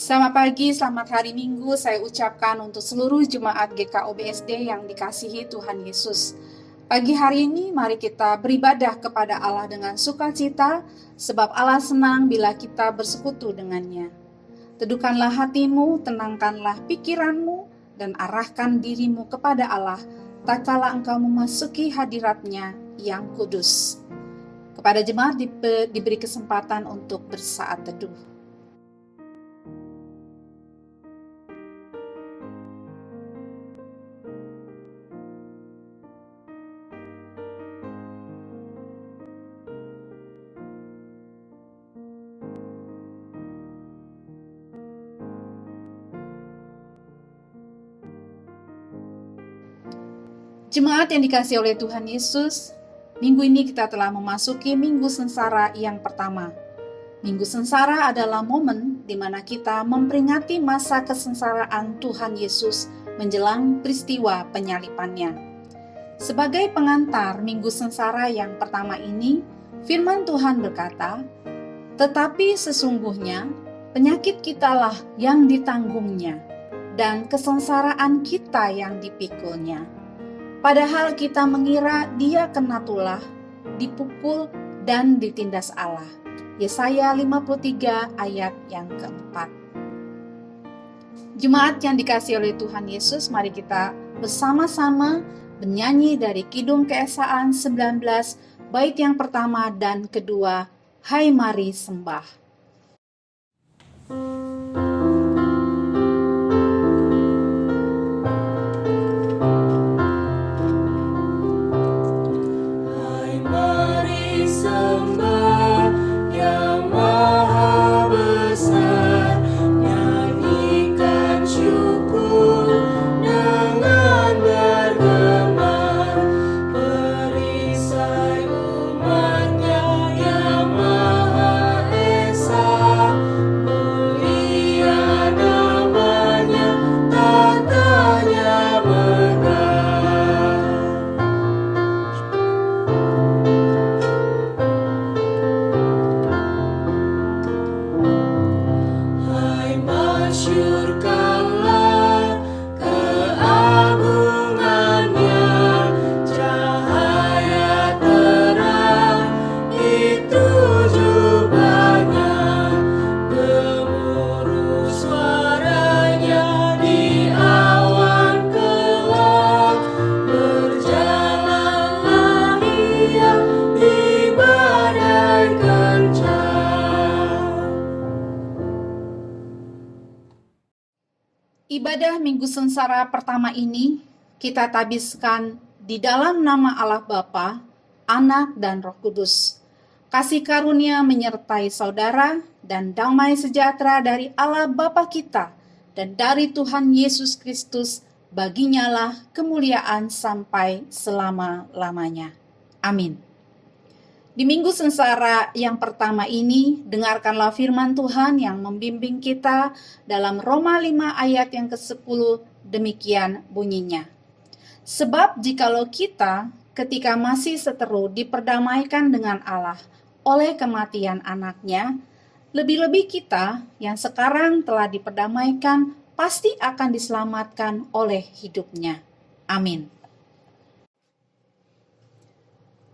Selamat pagi, selamat hari Minggu saya ucapkan untuk seluruh jemaat GKO BSD yang dikasihi Tuhan Yesus. Pagi hari ini mari kita beribadah kepada Allah dengan sukacita, sebab Allah senang bila kita bersekutu dengannya. Teduhkanlah hatimu, tenangkanlah pikiranmu, dan arahkan dirimu kepada Allah, tak kala engkau memasuki hadirat-Nya yang kudus. Kepada jemaat diberi kesempatan untuk bersaat teduh. Jemaat yang dikasihi oleh Tuhan Yesus, minggu ini kita telah memasuki Minggu Sengsara yang pertama. Minggu Sengsara adalah momen di mana kita memperingati masa kesengsaraan Tuhan Yesus menjelang peristiwa penyalibannya. Sebagai pengantar Minggu Sengsara yang pertama ini, firman Tuhan berkata, "Tetapi sesungguhnya penyakit kitalah yang ditanggungnya, dan kesengsaraan kita yang dipikulnya. Padahal kita mengira dia kena tulah, dipukul, dan ditindas Allah." Yesaya 53 ayat yang keempat. Jemaat yang dikasihi oleh Tuhan Yesus, mari kita bersama-sama menyanyi dari Kidung Keesaan 19, bait yang pertama dan kedua, "Hai mari sembah." Ibadah Minggu Sengsara pertama ini kita tabiskan di dalam nama Allah Bapa, Anak, dan Roh Kudus. Kasih karunia menyertai saudara dan damai sejahtera dari Allah Bapa kita dan dari Tuhan Yesus Kristus, baginya lah kemuliaan sampai selama-lamanya. Amin. Di Minggu Sengsara yang pertama ini, dengarkanlah firman Tuhan yang membimbing kita dalam Roma 5 ayat yang ke-10, demikian bunyinya. "Sebab jikalau kita ketika masih seteru diperdamaikan dengan Allah oleh kematian anaknya, lebih-lebih kita yang sekarang telah diperdamaikan pasti akan diselamatkan oleh hidupnya. Amin."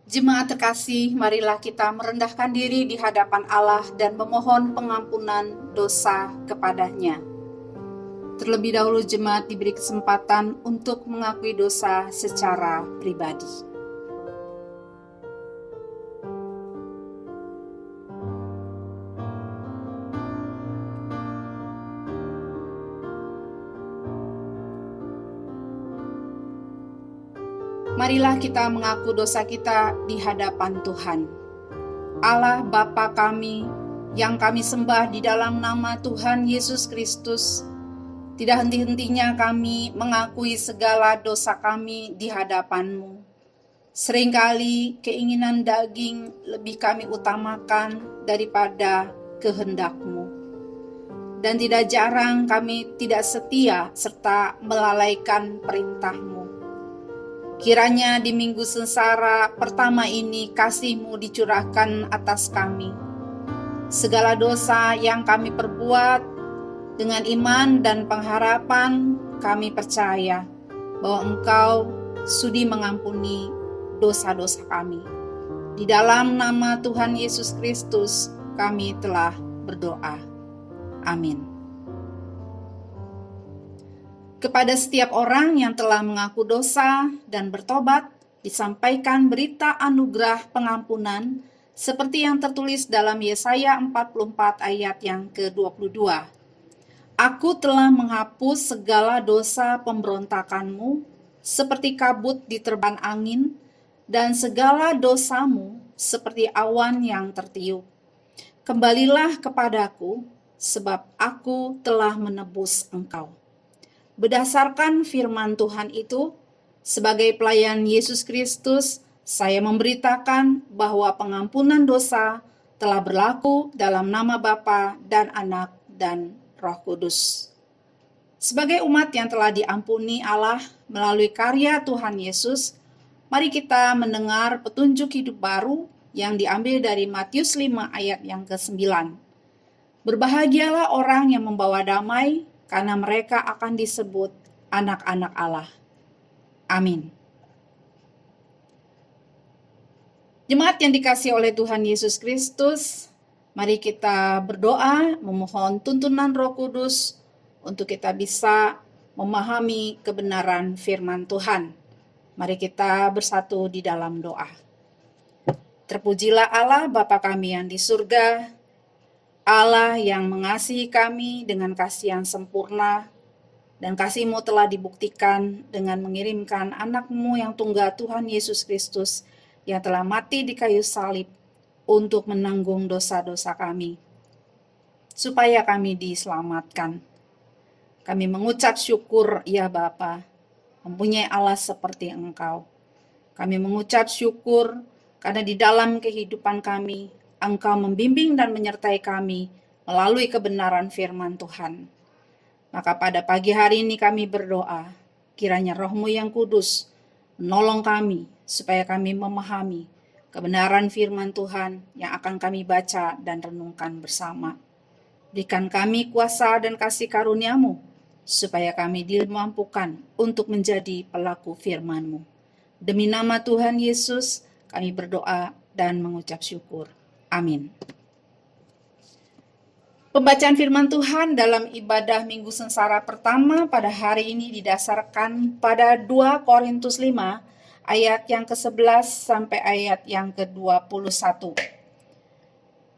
Jemaat terkasih, marilah kita merendahkan diri di hadapan Allah dan memohon pengampunan dosa kepadanya. Terlebih dahulu jemaat diberi kesempatan untuk mengakui dosa secara pribadi. Marilah kita mengaku dosa kita di hadapan Tuhan. Allah Bapa kami, yang kami sembah di dalam nama Tuhan Yesus Kristus, tidak henti-hentinya kami mengakui segala dosa kami di hadapan-Mu. Seringkali keinginan daging lebih kami utamakan daripada kehendak-Mu. Dan tidak jarang kami tidak setia serta melalaikan perintah-Mu. Kiranya di Minggu Sengsara pertama ini kasih-Mu dicurahkan atas kami. Segala dosa yang kami perbuat Dengan iman dan pengharapan kami percaya bahwa Engkau sudi mengampuni dosa-dosa kami. Di dalam nama Tuhan Yesus Kristus kami telah berdoa. Amin. Kepada setiap orang yang telah mengaku dosa dan bertobat, disampaikan berita anugerah pengampunan seperti yang tertulis dalam Yesaya 44 ayat yang ke-22. Aku telah menghapus segala dosa pemberontakanmu seperti kabut diterban angin, dan segala dosamu seperti awan yang tertiup. Kembalilah kepadaku, sebab aku telah menebus engkau. Berdasarkan firman Tuhan itu, sebagai pelayan Yesus Kristus, saya memberitakan bahwa pengampunan dosa telah berlaku dalam nama Bapa dan Anak dan Roh Kudus. Sebagai umat yang telah diampuni Allah melalui karya Tuhan Yesus, mari kita mendengar petunjuk hidup baru yang diambil dari Matius 5 ayat yang ke-9. Berbahagialah orang yang membawa damai, karena mereka akan disebut anak-anak Allah. Amin. Jemaat yang dikasihi oleh Tuhan Yesus Kristus, mari kita berdoa memohon tuntunan Roh Kudus untuk kita bisa memahami kebenaran firman Tuhan. Mari kita bersatu di dalam doa. Terpujilah Allah Bapa kami yang di surga, Allah yang mengasihi kami dengan kasih yang sempurna, dan kasih-Mu telah dibuktikan dengan mengirimkan anak-Mu yang tunggal Tuhan Yesus Kristus yang telah mati di kayu salib untuk menanggung dosa-dosa kami, supaya kami diselamatkan. Kami mengucap syukur, ya Bapa, mempunyai Allah seperti Engkau. Kami mengucap syukur karena di dalam kehidupan kami, Engkau membimbing dan menyertai kami melalui kebenaran firman Tuhan. Maka pada pagi hari ini kami berdoa, kiranya Roh-Mu yang kudus menolong kami, supaya kami memahami kebenaran firman Tuhan yang akan kami baca dan renungkan bersama. Berikan kami kuasa dan kasih karunia-Mu, supaya kami dimampukan untuk menjadi pelaku firman-Mu. Demi nama Tuhan Yesus, kami berdoa dan mengucap syukur. Amin. Pembacaan firman Tuhan dalam ibadah Minggu Sengsara pertama pada hari ini didasarkan pada 2 Korintus 5 ayat yang ke-11 sampai ayat yang ke-21.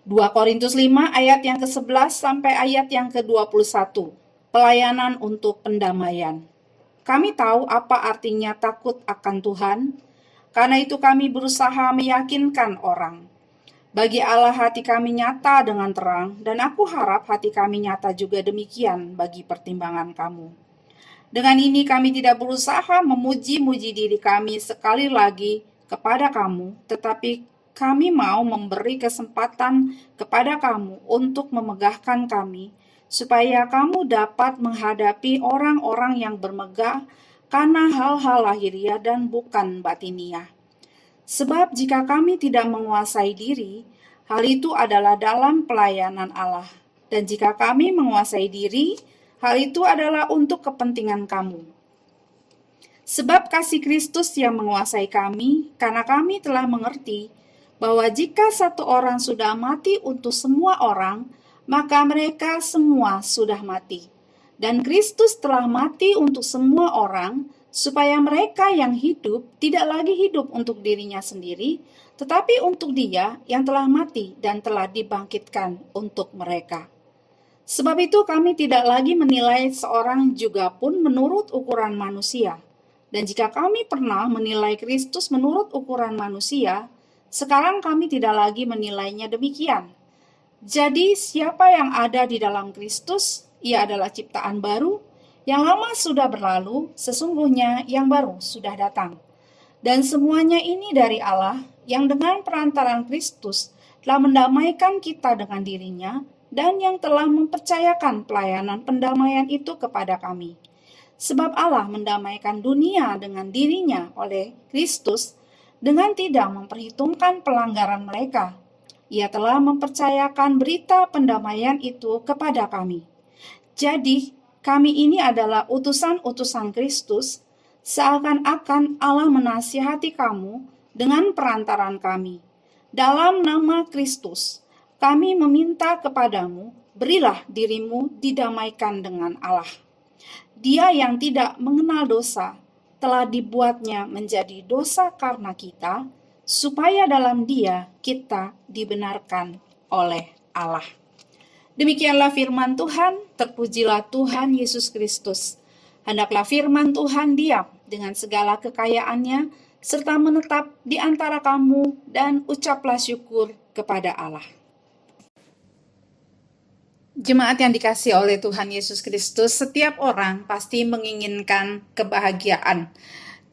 2 Korintus 5 ayat yang ke-11 sampai ayat yang ke-21. Pelayanan untuk pendamaian. Kami tahu apa artinya takut akan Tuhan, karena itu kami berusaha meyakinkan orang. Bagi Allah hati kami nyata dengan terang, dan aku harap hati kami nyata juga demikian bagi pertimbangan kamu. Dengan ini kami tidak berusaha memuji-muji diri kami sekali lagi kepada kamu, tetapi kami mau memberi kesempatan kepada kamu untuk memegahkan kami, supaya kamu dapat menghadapi orang-orang yang bermegah karena hal-hal lahiriah dan bukan batiniah. Sebab jika kami tidak menguasai diri, hal itu adalah dalam pelayanan Allah. Dan jika kami menguasai diri, hal itu adalah untuk kepentingan kamu. Sebab kasih Kristus yang menguasai kami, karena kami telah mengerti bahwa jika satu orang sudah mati untuk semua orang, maka mereka semua sudah mati. Dan Kristus telah mati untuk semua orang, supaya mereka yang hidup tidak lagi hidup untuk dirinya sendiri, tetapi untuk Dia yang telah mati dan telah dibangkitkan untuk mereka. Sebab itu kami tidak lagi menilai seorang juga pun menurut ukuran manusia. Dan jika kami pernah menilai Kristus menurut ukuran manusia, sekarang kami tidak lagi menilainya demikian. Jadi siapa yang ada di dalam Kristus, ia adalah ciptaan baru. Yang lama sudah berlalu, sesungguhnya yang baru sudah datang. Dan semuanya ini dari Allah, yang dengan perantaran Kristus telah mendamaikan kita dengan dirinya, dan yang telah mempercayakan pelayanan pendamaian itu kepada kami. Sebab Allah mendamaikan dunia dengan dirinya oleh Kristus, dengan tidak memperhitungkan pelanggaran mereka. Ia telah mempercayakan berita pendamaian itu kepada kami. Jadi, kami ini adalah utusan-utusan Kristus, seakan-akan Allah menasihati kamu dengan perantaran kami. Dalam nama Kristus, kami meminta kepadamu, berilah dirimu didamaikan dengan Allah. Dia yang tidak mengenal dosa telah dibuatnya menjadi dosa karena kita, supaya dalam Dia kita dibenarkan oleh Allah. Demikianlah firman Tuhan, terpujilah Tuhan Yesus Kristus. Hendaklah firman Tuhan diam dengan segala kekayaannya, serta menetap di antara kamu, dan ucaplah syukur kepada Allah. Jemaat yang dikasihi oleh Tuhan Yesus Kristus, setiap orang pasti menginginkan kebahagiaan.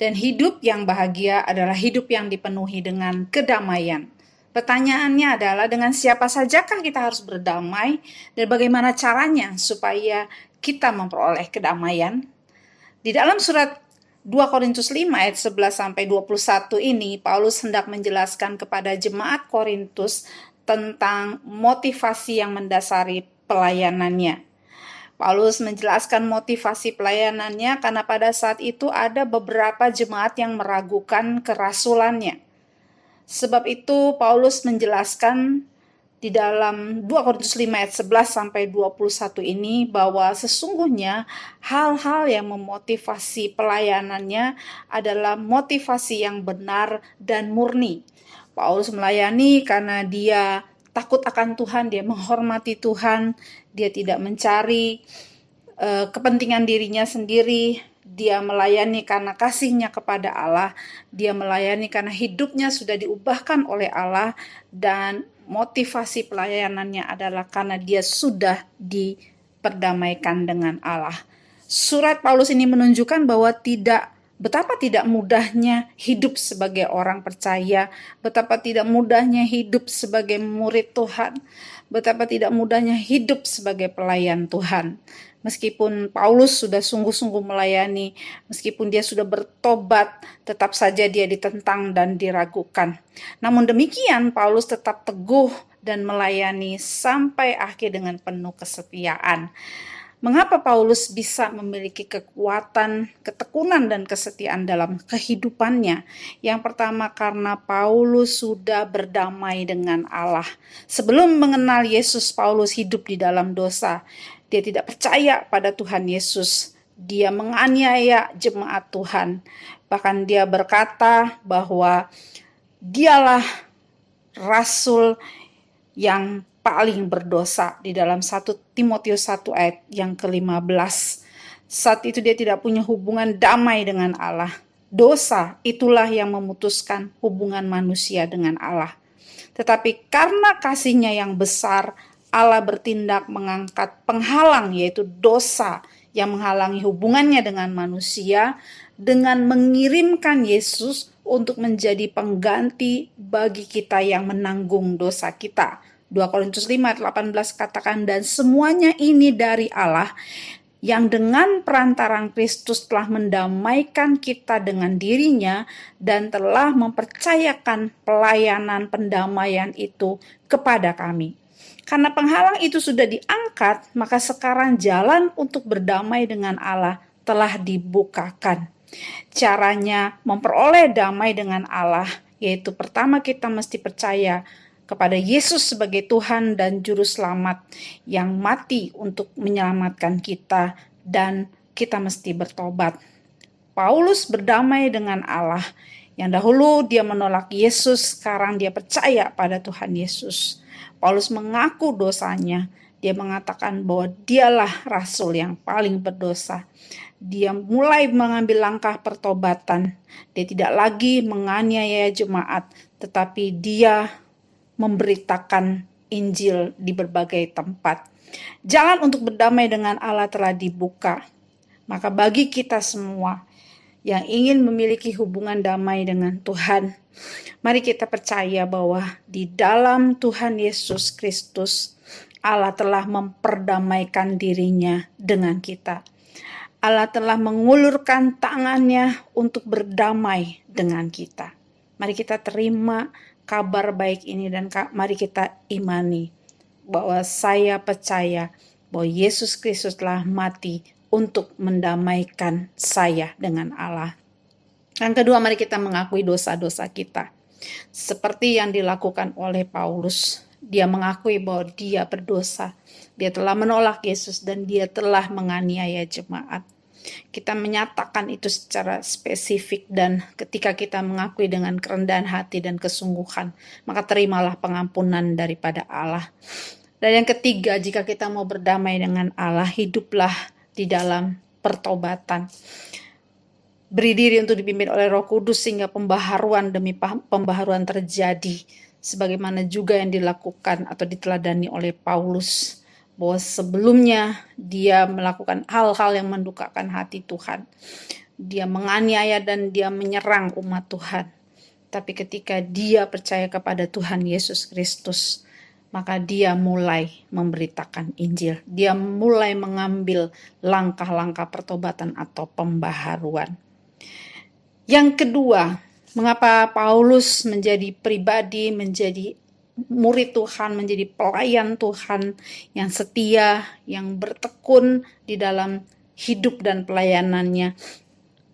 Dan hidup yang bahagia adalah hidup yang dipenuhi dengan kedamaian. Pertanyaannya adalah, dengan siapa sajakah kita harus berdamai, dan bagaimana caranya supaya kita memperoleh kedamaian? Di dalam surat 2 Korintus 5 ayat 11-21 ini, Paulus hendak menjelaskan kepada jemaat Korintus tentang motivasi yang mendasari pelayanannya. Paulus menjelaskan motivasi pelayanannya karena pada saat itu ada beberapa jemaat yang meragukan kerasulannya. Sebab itu Paulus menjelaskan di dalam 2 Korintus 5 ayat 11-21 ini bahwa sesungguhnya hal-hal yang memotivasi pelayanannya adalah motivasi yang benar dan murni. Paulus melayani karena dia takut akan Tuhan, dia menghormati Tuhan, dia tidak mencari kepentingan dirinya sendiri, dia melayani karena kasihnya kepada Allah, dia melayani karena hidupnya sudah diubahkan oleh Allah, dan motivasi pelayanannya adalah karena dia sudah diperdamaikan dengan Allah. Surat Paulus ini menunjukkan bahwa betapa tidak mudahnya hidup sebagai orang percaya, betapa tidak mudahnya hidup sebagai murid Tuhan, betapa tidak mudahnya hidup sebagai pelayan Tuhan. Meskipun Paulus sudah sungguh-sungguh melayani, meskipun dia sudah bertobat, tetap saja dia ditentang dan diragukan. Namun demikian, Paulus tetap teguh dan melayani sampai akhir dengan penuh kesetiaan. Mengapa Paulus bisa memiliki kekuatan, ketekunan, dan kesetiaan dalam kehidupannya? Yang pertama, karena Paulus sudah berdamai dengan Allah. Sebelum mengenal Yesus, Paulus hidup di dalam dosa. Dia tidak percaya pada Tuhan Yesus. Dia menganiaya jemaat Tuhan. Bahkan dia berkata bahwa dialah rasul yang paling berdosa di dalam 1 Timotius 1 ayat yang ke-15. Saat itu dia tidak punya hubungan damai dengan Allah. Dosa itulah yang memutuskan hubungan manusia dengan Allah. Tetapi karena kasihnya yang besar, Allah bertindak mengangkat penghalang, yaitu dosa yang menghalangi hubungannya dengan manusia, dengan mengirimkan Yesus untuk menjadi pengganti bagi kita yang menanggung dosa kita. 2 Korintus 5 ayat 18 katakan, dan semuanya ini dari Allah yang dengan perantaran Kristus telah mendamaikan kita dengan dirinya dan telah mempercayakan pelayanan pendamaian itu kepada kami. Karena penghalang itu sudah diangkat, maka sekarang jalan untuk berdamai dengan Allah telah dibukakan. Caranya memperoleh damai dengan Allah, yaitu pertama kita mesti percaya kepada Yesus sebagai Tuhan dan Juru Selamat yang mati untuk menyelamatkan kita, dan kita mesti bertobat. Paulus berdamai dengan Allah. Yang dahulu dia menolak Yesus, sekarang dia percaya pada Tuhan Yesus. Paulus mengaku dosanya. Dia mengatakan bahwa dialah rasul yang paling berdosa. Dia mulai mengambil langkah pertobatan. Dia tidak lagi menganiaya jemaat, tetapi dia memberitakan Injil di berbagai tempat. Jalan untuk berdamai dengan Allah telah dibuka. Maka bagi kita semua yang ingin memiliki hubungan damai dengan Tuhan, mari kita percaya bahwa di dalam Tuhan Yesus Kristus, Allah telah memperdamaikan dirinya dengan kita. Allah telah mengulurkan tangannya untuk berdamai dengan kita. Mari kita terima kabar baik ini dan mari kita imani bahwa saya percaya bahwa Yesus Kristus telah mati untuk mendamaikan saya dengan Allah. Yang kedua, mari kita mengakui dosa-dosa kita. Seperti yang dilakukan oleh Paulus, dia mengakui bahwa dia berdosa. Dia telah menolak Yesus dan dia telah menganiaya jemaat. Kita menyatakan itu secara spesifik, dan ketika kita mengakui dengan kerendahan hati dan kesungguhan, maka terimalah pengampunan daripada Allah. Dan yang ketiga, jika kita mau berdamai dengan Allah, hiduplah di dalam pertobatan. Beri diri untuk dipimpin oleh Roh Kudus sehingga pembaharuan demi pembaharuan terjadi, sebagaimana juga yang dilakukan atau diteladani oleh Paulus, bahwa sebelumnya dia melakukan hal-hal yang mendukakan hati Tuhan. Dia menganiaya dan dia menyerang umat Tuhan. Tapi ketika dia percaya kepada Tuhan Yesus Kristus, maka dia mulai memberitakan Injil. Dia mulai mengambil langkah-langkah pertobatan atau pembaharuan. Yang kedua, mengapa Paulus menjadi pribadi, menjadi murid Tuhan, menjadi pelayan Tuhan yang setia, yang bertekun di dalam hidup dan pelayanannya,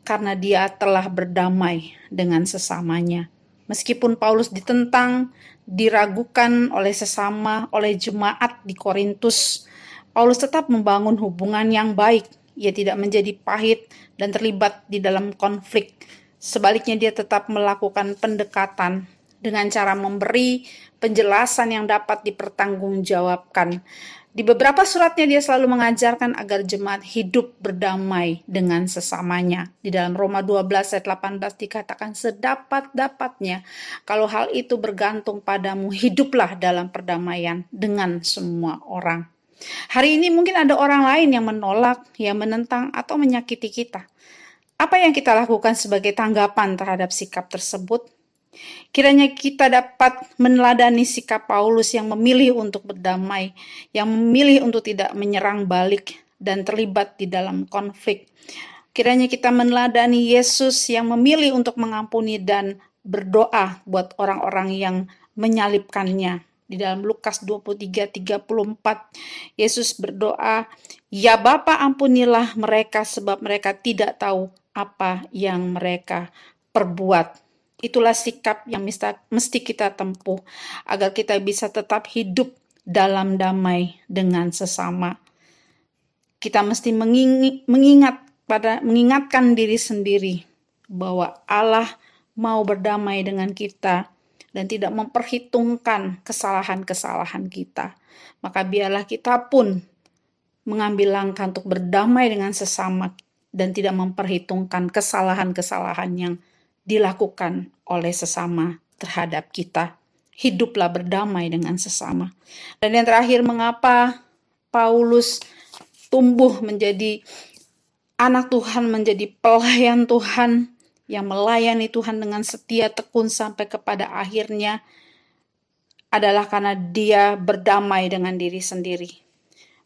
karena dia telah berdamai dengan sesamanya. Meskipun Paulus ditentang, diragukan oleh sesama, oleh jemaat di Korintus, Paulus tetap membangun hubungan yang baik. Ia tidak menjadi pahit dan terlibat di dalam konflik. Sebaliknya dia tetap melakukan pendekatan dengan cara memberi penjelasan yang dapat dipertanggungjawabkan. Di beberapa suratnya dia selalu mengajarkan agar jemaat hidup berdamai dengan sesamanya. Di dalam Roma 12 ayat 18 dikatakan, sedapat-dapatnya kalau hal itu bergantung padamu, hiduplah dalam perdamaian dengan semua orang. Hari ini mungkin ada orang lain yang menolak, yang menentang atau menyakiti kita. Apa yang kita lakukan sebagai tanggapan terhadap sikap tersebut? Kiranya kita dapat meneladani sikap Paulus yang memilih untuk berdamai, yang memilih untuk tidak menyerang balik dan terlibat di dalam konflik. Kiranya kita meneladani Yesus yang memilih untuk mengampuni dan berdoa buat orang-orang yang menyalibkannya. Di dalam Lukas 23:34, Yesus berdoa, "Ya Bapa, ampunilah mereka sebab mereka tidak tahu apa yang mereka perbuat." Itulah sikap yang mesti kita tempuh agar kita bisa tetap hidup dalam damai dengan sesama. Kita mesti mengingatkan diri sendiri bahwa Allah mau berdamai dengan kita dan tidak memperhitungkan kesalahan-kesalahan kita. Maka biarlah kita pun mengambil langkah untuk berdamai dengan sesama dan tidak memperhitungkan kesalahan-kesalahan yang dilakukan oleh sesama terhadap kita. Hiduplah berdamai dengan sesama. Dan yang terakhir, mengapa Paulus tumbuh menjadi anak Tuhan, menjadi pelayan Tuhan, yang melayani Tuhan dengan setia tekun sampai kepada akhirnya, adalah karena dia berdamai dengan diri sendiri.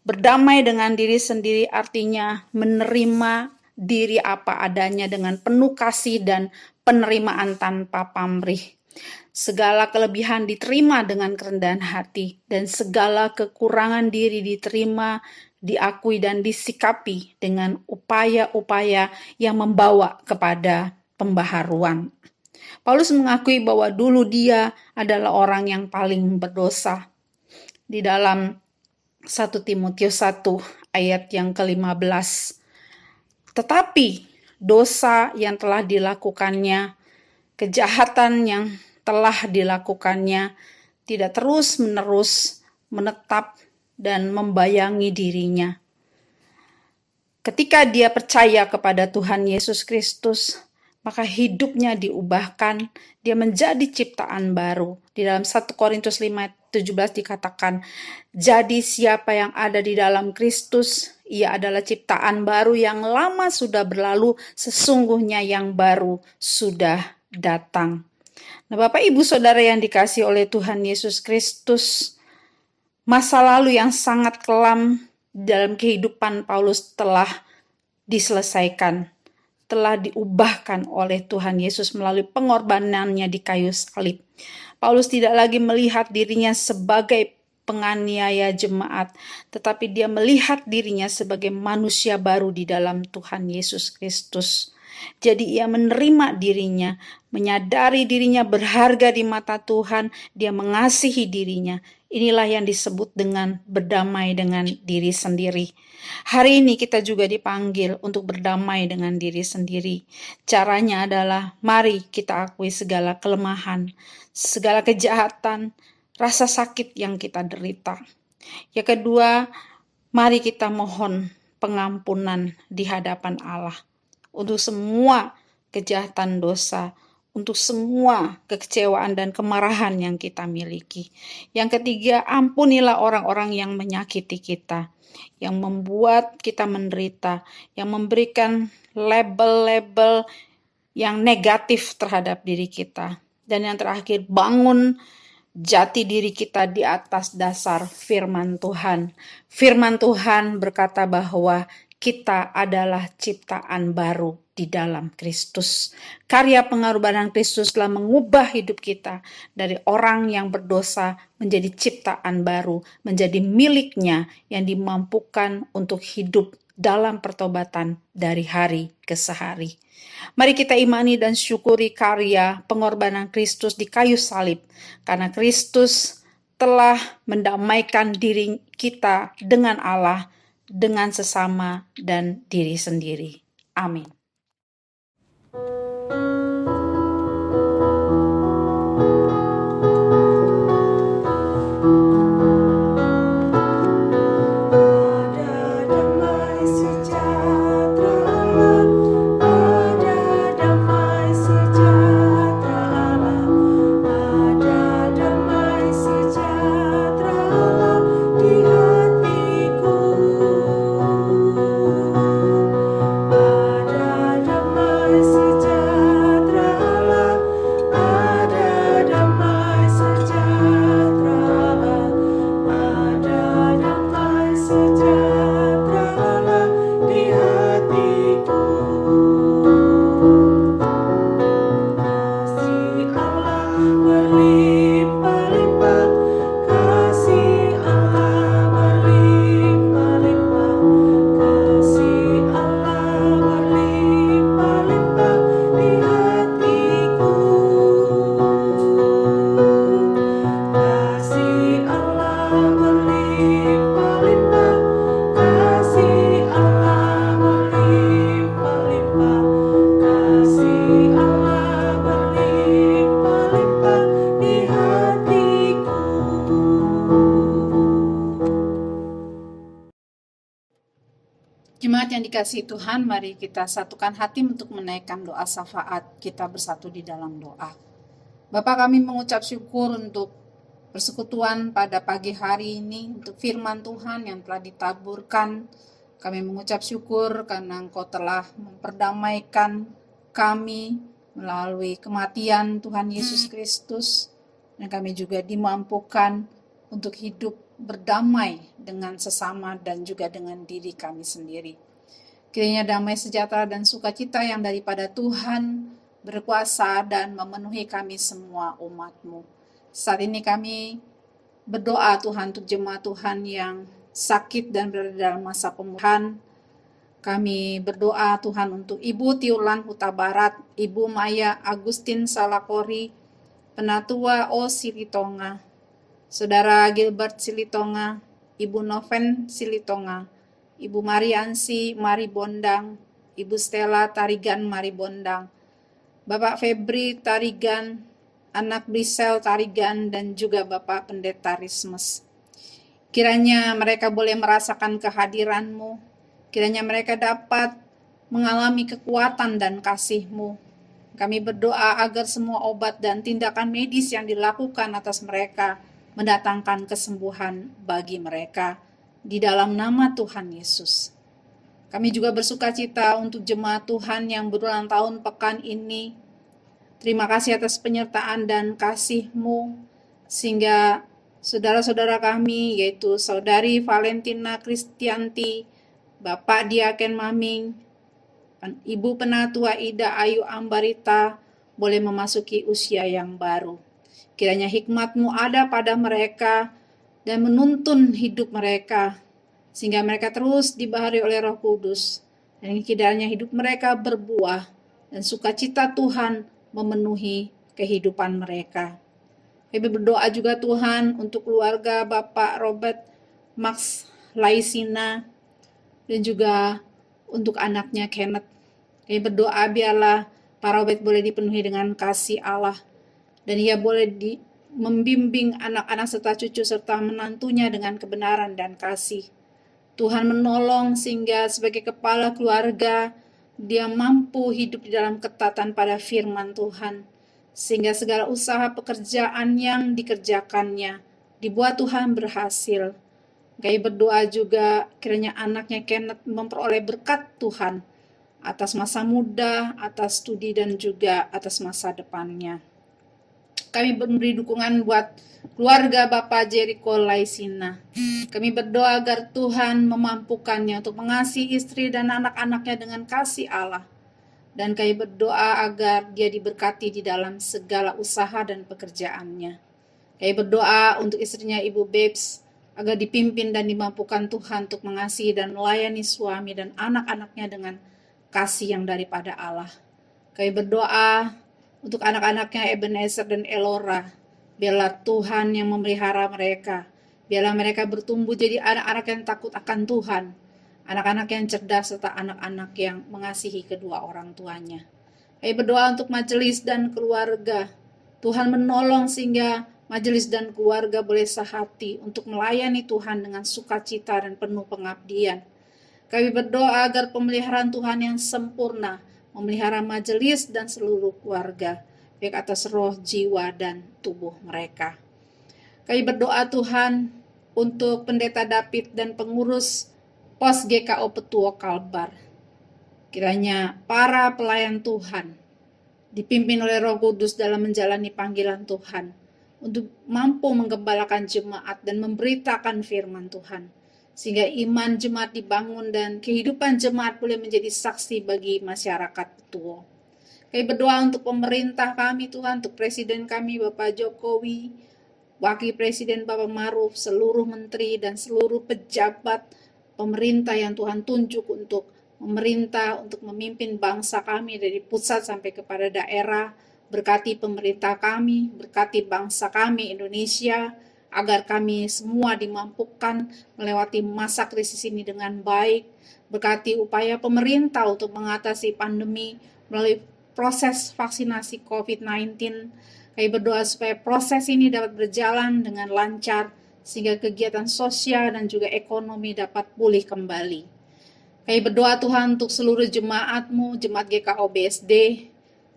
Berdamai dengan diri sendiri artinya menerima diri apa adanya dengan penuh kasih dan penerimaan tanpa pamrih. Segala kelebihan diterima dengan kerendahan hati, dan segala kekurangan diri diterima, diakui dan disikapi dengan upaya-upaya yang membawa kepada pembaharuan. Paulus mengakui bahwa dulu dia adalah orang yang paling berdosa. Di dalam 1 Timotius 1 ayat yang ke-15. Tetapi dosa yang telah dilakukannya, kejahatan yang telah dilakukannya, tidak terus-menerus menetap dan membayangi dirinya. Ketika dia percaya kepada Tuhan Yesus Kristus, maka hidupnya diubahkan, dia menjadi ciptaan baru. Di dalam 1 Korintus 5:17 dikatakan, jadi siapa yang ada di dalam Kristus, ia adalah ciptaan baru, yang lama sudah berlalu, sesungguhnya yang baru sudah datang. Nah, Bapak Ibu Saudara yang dikasihi oleh Tuhan Yesus Kristus, masa lalu yang sangat kelam dalam kehidupan Paulus telah diselesaikan, telah diubahkan oleh Tuhan Yesus melalui pengorbanannya di kayu salib. Paulus tidak lagi melihat dirinya sebagai penganiaya jemaat, tetapi dia melihat dirinya sebagai manusia baru di dalam Tuhan Yesus Kristus. Jadi ia menerima dirinya, menyadari dirinya berharga di mata Tuhan, dia mengasihi dirinya. Inilah yang disebut dengan berdamai dengan diri sendiri. Hari ini kita juga dipanggil untuk berdamai dengan diri sendiri. Caranya adalah mari kita akui segala kelemahan, segala kejahatan, rasa sakit yang kita derita. Yang kedua, mari kita mohon pengampunan di hadapan Allah untuk semua kejahatan dosa, untuk semua kekecewaan dan kemarahan yang kita miliki. Yang ketiga, ampunilah orang-orang yang menyakiti kita, yang membuat kita menderita, yang memberikan label-label yang negatif terhadap diri kita. Dan yang terakhir, bangun jati diri kita di atas dasar firman Tuhan. Firman Tuhan berkata bahwa kita adalah ciptaan baru di dalam Kristus. Karya pengorbanan Kristus telah mengubah hidup kita dari orang yang berdosa menjadi ciptaan baru, menjadi miliknya yang dimampukan untuk hidup dalam pertobatan dari hari ke hari. Mari kita imani dan syukuri karya pengorbanan Kristus di kayu salib, karena Kristus telah mendamaikan diri kita dengan Allah, dengan sesama dan diri sendiri. Amin. Jemaat yang dikasihi Tuhan, mari kita satukan hati untuk menaikkan doa syafaat. Kita bersatu di dalam doa. Bapa, kami mengucap syukur untuk persekutuan pada pagi hari ini, untuk firman Tuhan yang telah ditaburkan. Kami mengucap syukur karena Engkau telah memperdamaikan kami melalui kematian Tuhan Yesus Kristus, dan kami juga dimampukan untuk hidup berdamai dengan sesama dan juga dengan diri kami sendiri. Kiranya damai sejahtera dan sukacita yang daripada Tuhan berkuasa dan memenuhi kami semua umat-Mu. Saat ini kami berdoa Tuhan untuk jemaat Tuhan yang sakit dan berada dalam masa pemulihan. Kami berdoa Tuhan untuk Ibu Tiulan Huta Barat, Ibu Maya Agustin Salakori, Penatua O Silitonga, Saudara Gilbert Silitonga, Ibu Noven Silitonga, Ibu Mariansi Maribondang, Ibu Stella Tarigan Maribondang, Bapak Febri Tarigan, anak Brisel Tarigan, dan juga Bapak Pendeta Rismes. Kiranya mereka boleh merasakan kehadiran-Mu, kiranya mereka dapat mengalami kekuatan dan kasih-Mu. Kami berdoa agar semua obat dan tindakan medis yang dilakukan atas mereka mendatangkan kesembuhan bagi mereka di dalam nama Tuhan Yesus. Kami juga bersukacita untuk jemaat Tuhan yang berulang tahun pekan ini. Terima kasih atas penyertaan dan kasih-Mu, sehingga saudara-saudara kami, yaitu Saudari Valentina Kristianti, Bapak Diaken Maming, Ibu Penatua Ida Ayu Ambarita, boleh memasuki usia yang baru. Kiranya hikmat-Mu ada pada mereka, dan menuntun hidup mereka, sehingga mereka terus dibaharui oleh Roh Kudus, dan kiranya hidup mereka berbuah, dan sukacita Tuhan memenuhi kehidupan mereka. Kami berdoa juga Tuhan untuk keluarga Bapak Robert Max Laisina, dan juga untuk anaknya Kenneth. Kami berdoa biarlah Pak Robert boleh dipenuhi dengan kasih Allah, dan ia boleh membimbing anak-anak serta cucu serta menantunya dengan kebenaran dan kasih. Tuhan menolong sehingga sebagai kepala keluarga, dia mampu hidup di dalam ketatan pada firman Tuhan, sehingga segala usaha pekerjaan yang dikerjakannya dibuat Tuhan berhasil. Kami berdoa juga kiranya anaknya Kenneth memperoleh berkat Tuhan atas masa muda, atas studi, dan juga atas masa depannya. Kami memberi dukungan buat keluarga Bapak Jericho Laisina. Kami berdoa agar Tuhan memampukannya untuk mengasihi istri dan anak-anaknya dengan kasih Allah. Dan kami berdoa agar dia diberkati di dalam segala usaha dan pekerjaannya. Kami berdoa untuk istrinya Ibu Babes, agar dipimpin dan dimampukan Tuhan untuk mengasihi dan melayani suami dan anak-anaknya dengan kasih yang daripada Allah. Kami berdoa untuk anak-anaknya Ebenezer dan Elora, biarlah Tuhan yang memelihara mereka, biarlah mereka bertumbuh jadi anak-anak yang takut akan Tuhan, anak-anak yang cerdas serta anak-anak yang mengasihi kedua orang tuanya. Kami berdoa untuk majelis dan keluarga, Tuhan menolong sehingga majelis dan keluarga boleh sehati untuk melayani Tuhan dengan sukacita dan penuh pengabdian. Kami berdoa agar pemeliharaan Tuhan yang sempurna memelihara majelis dan seluruh keluarga, baik atas roh, jiwa, dan tubuh mereka. Kami berdoa Tuhan untuk Pendeta David dan pengurus Pos GKO Petuo Kalbar. Kiranya para pelayan Tuhan dipimpin oleh Roh Kudus dalam menjalani panggilan Tuhan untuk mampu menggembalakan jemaat dan memberitakan firman Tuhan, sehingga iman jemaat dibangun dan kehidupan jemaat boleh menjadi saksi bagi masyarakat Petuo. Kami berdoa untuk pemerintah kami Tuhan, untuk Presiden kami Bapak Jokowi, Wakil Presiden Bapak Maruf, seluruh menteri dan seluruh pejabat pemerintah yang Tuhan tunjuk untuk memerintah, untuk memimpin bangsa kami dari pusat sampai kepada daerah. Berkati pemerintah kami, berkati bangsa kami Indonesia, agar kami semua dimampukan melewati masa krisis ini dengan baik. Berkati upaya pemerintah untuk mengatasi pandemi melalui proses vaksinasi COVID-19. Kami berdoa supaya proses ini dapat berjalan dengan lancar, sehingga kegiatan sosial dan juga ekonomi dapat pulih kembali. Kami berdoa Tuhan untuk seluruh jemaat-Mu, jemaat GKO BSD.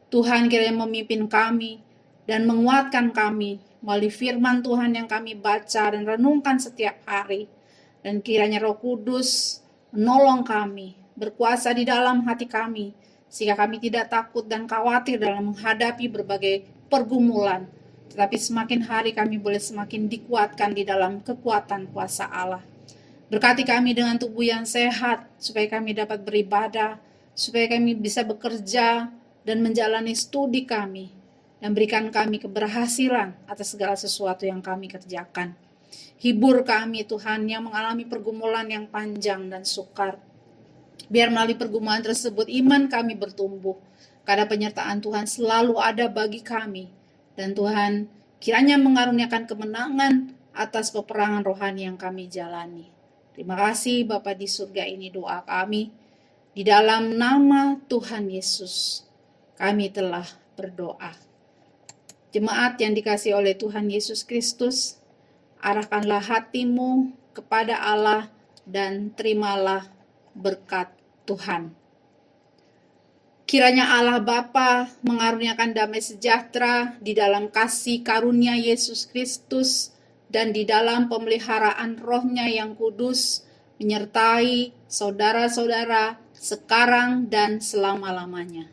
Tuhan kiranya memimpin kami dan menguatkan kami melalui firman Tuhan yang kami baca dan renungkan setiap hari. Dan kiranya Roh Kudus menolong kami, berkuasa di dalam hati kami, sehingga kami tidak takut dan khawatir dalam menghadapi berbagai pergumulan. Tetapi semakin hari kami boleh semakin dikuatkan di dalam kekuatan kuasa Allah. Berkati kami dengan tubuh yang sehat, supaya kami dapat beribadah, supaya kami bisa bekerja dan menjalani studi kami, dan berikan kami keberhasilan atas segala sesuatu yang kami kerjakan. Hibur kami Tuhan yang mengalami pergumulan yang panjang dan sukar. Biar melalui pergumulan tersebut iman kami bertumbuh, karena penyertaan Tuhan selalu ada bagi kami. Dan Tuhan kiranya mengaruniakan kemenangan atas peperangan rohani yang kami jalani. Terima kasih Bapa di surga, ini doa kami. Di dalam nama Tuhan Yesus kami telah berdoa. Jemaat yang dikasihi oleh Tuhan Yesus Kristus, arahkanlah hatimu kepada Allah dan terimalah berkat Tuhan. Kiranya Allah Bapa mengaruniakan damai sejahtera di dalam kasih karunia Yesus Kristus dan di dalam pemeliharaan Roh-Nya yang kudus menyertai saudara-saudara sekarang dan selama-lamanya.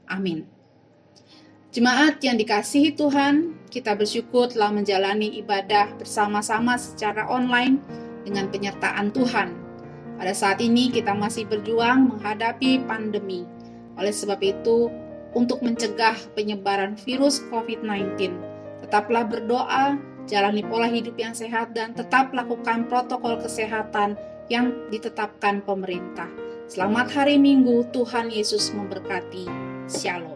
Amin. Jemaat yang dikasihi Tuhan, kita bersyukur telah menjalani ibadah bersama-sama secara online dengan penyertaan Tuhan. Pada saat ini kita masih berjuang menghadapi pandemi. Oleh sebab itu, untuk mencegah penyebaran virus COVID-19, tetaplah berdoa jalani pola hidup yang sehat, dan tetap lakukan protokol kesehatan yang ditetapkan pemerintah. Selamat hari Minggu, Tuhan Yesus memberkati. Shalom.